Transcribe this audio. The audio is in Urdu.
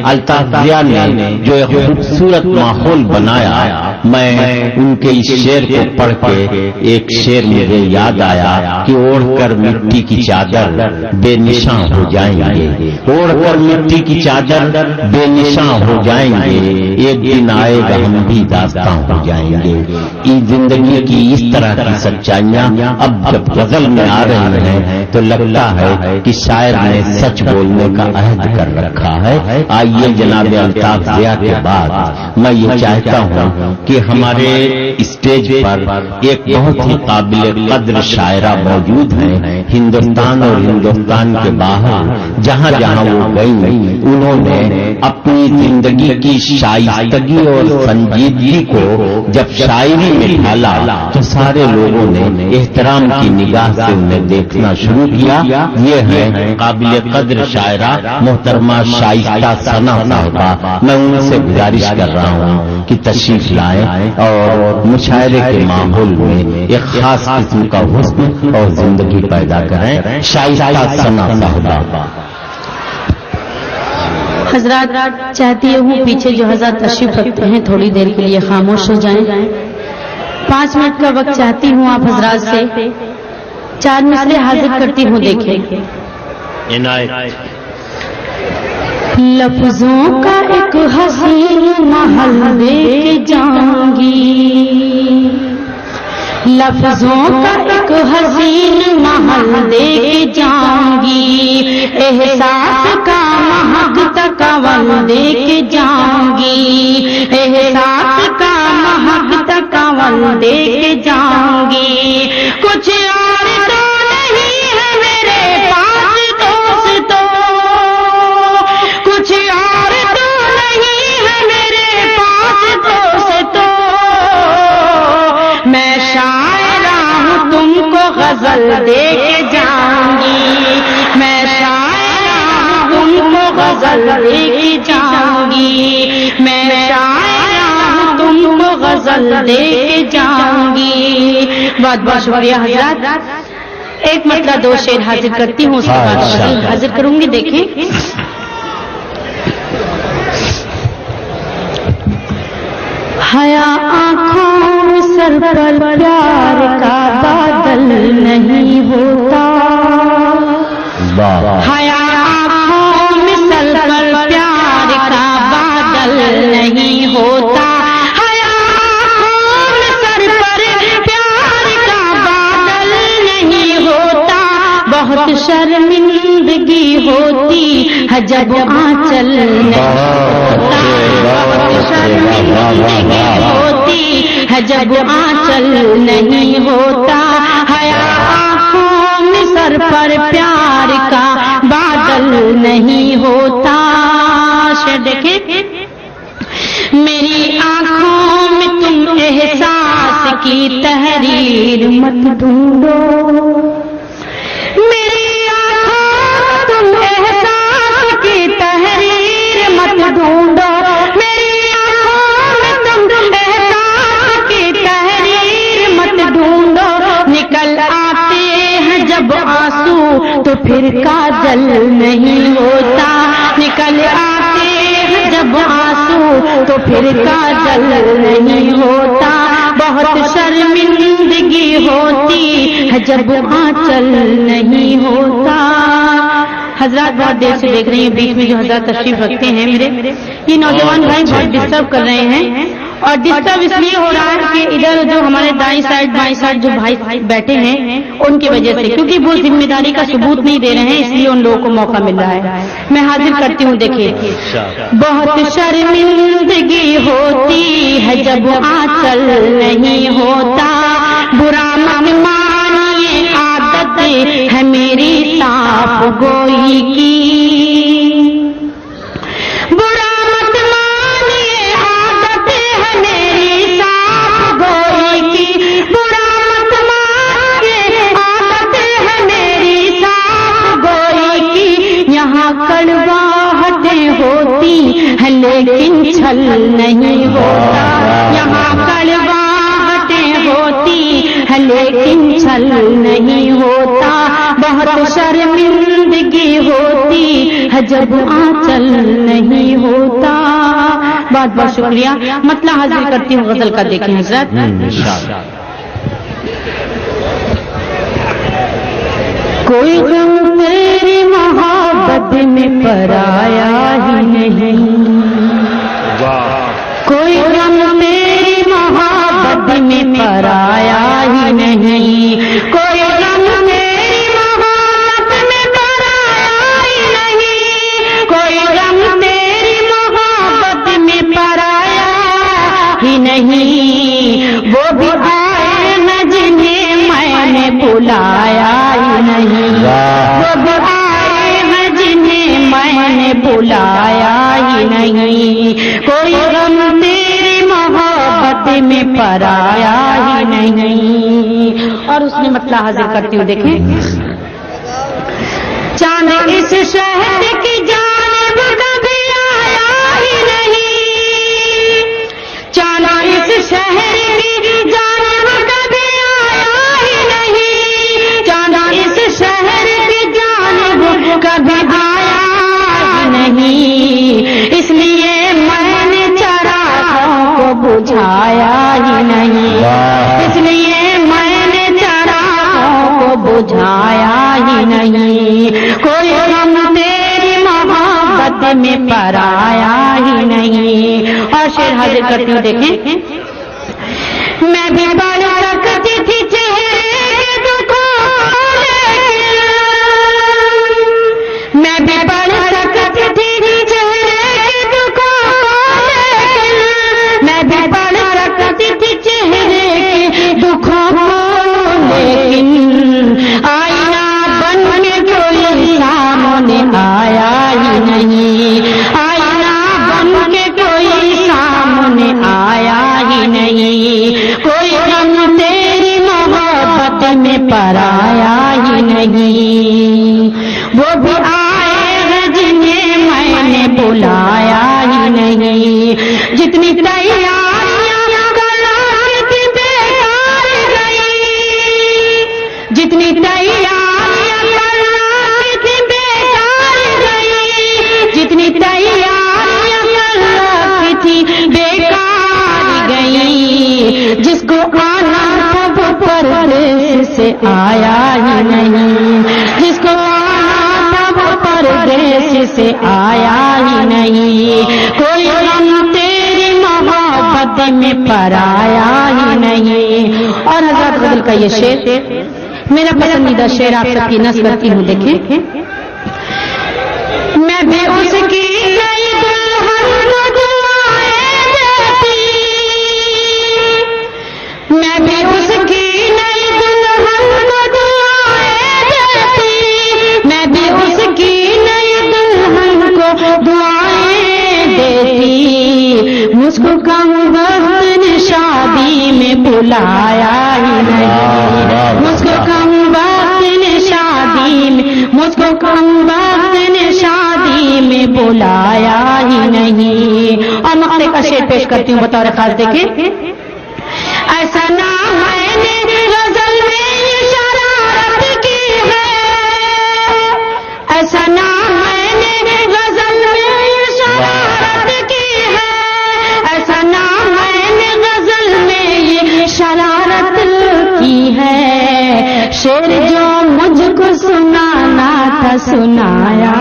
الطاف ضیاء نے جو ایک خوبصورت ماحول بنایا، میں ان کے اس شعر کو پڑھ کے ایک شعر مجھے یاد آیا کہ اوڑھ کر مٹی کی چادر بے نشاں ہو جائیں گے، اوڑھ کر مٹی کی چادر بے نشاں ہو جائیں گے، ایک دن آئے گا ہم بھی داستاں ہو جائیں گے۔ اس زندگی کی اس طرح کی سچائیاں اب جب غزل میں آ رہی ہیں تو لگتا ہے کہ شاعر نے سچ بولنے کا عہد کر رکھا ہے۔ آئیے جناب الطاف ضیاء کے بعد میں یہ چاہتا ہوں کہ ہمارے اسٹیج پر ایک بہت ہی قابل قدر شاعرہ موجود ہیں، ہندوستان اور ہندوستان کے باہر جہاں جہاں وہ گئی انہوں نے اپنی زندگی کی شائستگی اور سنجیدگی کو جب شاعری میں ڈھالا تو سارے لوگوں نے احترام کی نگاہ سے انہیں دیکھنا شروع کیا۔ یہ ہے قابل قدر شاعرہ محترمہ شائستہ ثنا صاحبہ، میں ان سے گزارش کر رہا ہوں کہ تشریف لائیں اور مشاعرے کے ماحول میں ایک خاص قسم کا حسن اور زندگی پیدا کریں۔ شائستہ ثنا صاحبہ۔ حضرات چاہتی ہوں پیچھے جو حضرات تشریف رکھتے ہیں تھوڑی دیر کے لیے خاموش ہو جائیں، 5 منٹ کا وقت چاہتی ہوں آپ حضرات سے، 4 مصرے حاضر کرتی ہوں، دیکھیں۔ لفظوں کا ایک حسین محل دے جاؤں گی، لفظوں کا ایک حسین محل دے جاؤں گی، احساس کا مہک تکون دے جاؤں گی، احساس کا مہک تکون دے جاؤں گی۔ کچھ اور تو نہیں ہے میرے پاس دوستوں، کچھ اور تو نہیں ہے میرے پاس دوستوں، میں شاعرہ ہوں تم کو غزل دے کے جاؤں گی، میں شاعرہ ہوں تم کو غزل دے کے جاؤں گی، میں شاعرہ ہوں تم کو غزل دے کے جاؤں گی۔ بہت بہت شکریہ حضرات۔ ایک مرتبہ 2 شعر حاضر کرتی ہوں، اس کے بعد غزل حاضر کروں گی، دیکھیں۔ حیا آنکھوں میں سر پر پیار کا بادل نہیں ہوتا، حیا آنکھوں میں سر پر پیار کا بادل نہیں ہوتا، حیا آنکھوں میں سر پر پیار کا بادل نہیں ہوتا، بہت شرمندگی ہوتی ہے جب آنچل نہیں ہوتا، بہت شرمندگی ہوتی ہے جب آنچل نہیں ہوتا، حیا آنکھوں میں سر پر پیار کا بادل نہیں ہوتا۔ شعر دیکھیں۔ میری آنکھوں میں تم احساس کی تحریر مت ڈھونڈو، میری آنکھوں تم احساس کی تحریر مت ڈھونڈو، میری آنکھوں میں تم احساس کی تحریر مت ڈھونڈو، نکل آتے ہیں جب آنسو تو پھر کاجل نہیں ہوتا، نکل آتے ہیں جب آنسو تو پھر کاجل نہیں ہوتا، بہت شرمندگی ہوتی ہے جب آنچل نہیں ہوتا۔ حضرات بہت دیر سے دیکھ رہی ہیں، بیچ میں جو حضرات تشریف رکھتے ہیں میرے، یہ نوجوان بھائی بہت ڈسٹرب کر رہے ہیں، اور ڈسٹرب اس لیے ہو رہا ہے کہ ادھر جو ہمارے دائیں سائڈ بائیں سائڈ جو بھائی بیٹھے ہیں ان کی وجہ سے، کیونکہ وہ ذمہ داری کا ثبوت نہیں دے رہے ہیں، اس لیے ان لوگوں کو موقع مل رہا ہے۔ میں حاضر کرتی ہوں، دیکھیے۔ بہت شرمندگی ہوتی ہے جب آنچل نہیں ہوتا، برا مت مانیے عادت ہے میری صاف گوئی کی، برا مت مانیے عادت ہے میری صاف گوئی کی، برا مت مانیے عادت ہے میری صاف گوئی کی، یہاں کڑواہٹیں ہوتی ہے لیکن چھل نہیں ہوتا، یہاں کڑواہٹیں ہوتی ہے ہے لیکن چھل نہیں ہوتا، بہت شرمندگی ہوتی ہے جب آنچل نہیں ہوتا. بہت بہت شکریہ. مطلب حاضر کرتی ہوں غزل کا، دیکھیں حضرت. کوئی غم تیری محبت میں پرایا ہی نہیں، کوئی غم تیری محبت میں پرایا ہی نہیں، کوئی غم تیری محبت میں پرایا ہی نہیں، کوئی غم تیری محبت میں پرایا ہی نہیں. وہ بھی آئے نہ جنہیں میں نے بلایا ہی نہیں، وہ بھی آئے نہ جنہیں میں نے بلایا ہی نہیں، کوئی غم تیری محبت میں پرایا ہی نہیں. اور اس نے مطلب حاضر کرتی ہوں، دیکھیں. چاند اس شہر کی جانب کبھی آیا ہی نہیں، چاند اس شہر کی جانب کبھی آیا ہی نہیں، چاند اس شہر کی جانب کبھی آیا ہی نہیں، اس لیے میں نے چراغوں کو بجھایا ہی نہیں، اس لیے میں نے چراغوں کو بجھایا ہی نہیں، کوئی غم تیری محبت میں پرایا ہی نہیں. اور شعر حاضر کرتی ہوں، دیکھیں. میں بھی بڑھ سکتی تھی چہرے دکھوں، میں بھی بڑھ سکتی تھی چہرے دکھوں، میں بھی بڑھ سکتی تھی چہرے دکھوں، لیکن آئینہ بن کے کوئی سامنے آیا ہی نہیں، آئینہ بن کے کوئی سامنے آیا ہی نہیں، کوئی غم تیری محبت میں پرایا ہی نہیں. وہ بھی آئے ہیں جنہیں میں نے بلایا ہی نہیں، جتنی تیاریاں کرائے تھی بیکار گئی، جتنی تیاریاں کرائے تھی بیکار گئی، جتنی تیاریاں کرائے تھی بیکار گئی، جس کو آنا تھا وہ پردیس سے آیا ہی نہیں، جس کو آنا تھا وہ پردیس سے آیا ہی نہیں، کوئی غم تیری محبت میں پرایا ہی نہیں. اور حضرت غزل کا یہ شعر میرا پسندیدہ شعر آپ سب کی نظر کرتی ہوں، دیکھیں. میں بھی اس کی نئی دلہن کو دعائیں دیتی، میں بھی اس کی نئی دلہن کو دعائیں دیتی، میں بھی اس کی نئی دلہن کو دعائیں دیتی، مجھ کو کم وقت نے شادی میں بلایا ہی نہیں، مجھ کو کم وقت نے شادی میں، مجھ کو کم وقت نے شادی میں بلایا ہی نہیں. اور مقطع کا شعر پیش کرتی ہوں بطور خاص، دیکھیں. ایسا نہ میں نے غزل میں یہ شرارت کی ہے، ایسا نہ میں نے غزل میں یہ شرارت کی ہے، ایسا نہ میں نے غزل میں یہ شرارت کی ہے، شعر جو مجھ کو سنانا تھا سنایا